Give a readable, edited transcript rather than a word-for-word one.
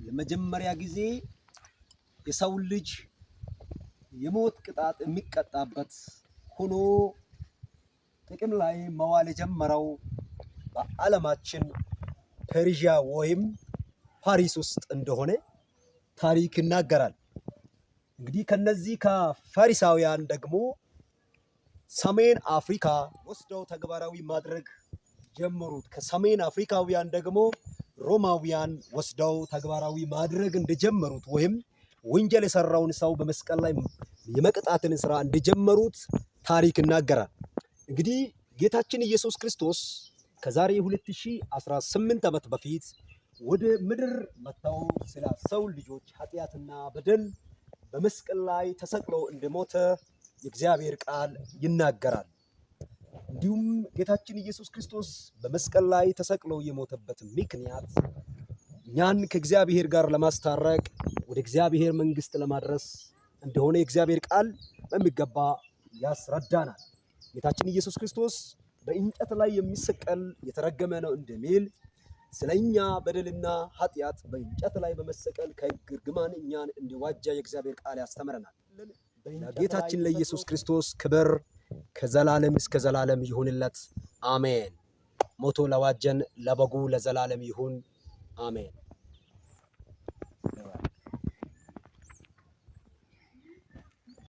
ለመጀመሪያ ጊዜ የሰው ልጅ የሞት ቅጣት የሚቀጣበት ሆኖ ጥቅም ላይ መዋል የጀመረው በዓለማችን ፐርሺያ ወይም ፓሪስ ውስጥ እንደሆነ ታሪክ ይናገራል። እንግዲህ ከነዚህ ከፈሪሳውያን ደግሞ ሰሜን አፍሪካ ወስደው ተግባራዊ ማድረግ ጀመሩት። ከሰሜን አፍሪካውያን ደግሞ ሮማውያን ወስደው ተግባራዊ ማድረግ እንደጀመሩት ወይም ወንጀል የሰራውን ሰው በመስቀል ላይ የመቅጣትን ስራ እንደጀመሩት ታሪክ ይናገራል። እንግዲህ ጌታችን ኢየሱስ ክርስቶስ ከዛሬ 2018 ዓመት በፊት ወደ ምድር መጥተው ስለ ሰው ልጆች ኃጢአትና በደል በመስቀል ላይ ተሰቅሎ እንደሞተ የእግዚአብሔር ቃል ይናገራል። እንዲሁም ጌታችን ኢየሱስ ክርስቶስ በመስቀል ላይ ተሰቅሎ የሞተበት ምክንያት እኛን ከእግዚአብሔር ጋር ለማስታረቅ ወደ እግዚአብሔር መንግስት ለማድረስ እንደሆነ የእግዚአብሔር ቃል በሚገባ ያስረዳናል። ጌታችን ኢየሱስ ክርስቶስ በእንጨት ላይ የሚሰቀል የተረገመ ነው እንደሚል ስለኛ በደልና ኃጢአት በእንጨት ላይ በመሰቀል ከሕግ እርግማን እኛን እንዲዋጃ የእግዚአብሔር ቃል ያስተምረናል። ለጌታችን ለኢየሱስ ክርስቶስ ክብር ከዘላለም እስከ ዘላለም ይሁንለት፣ አሜን። ሞቶ ለዋጀን ለበጉ ለዘላለም ይሁን፣ አሜን።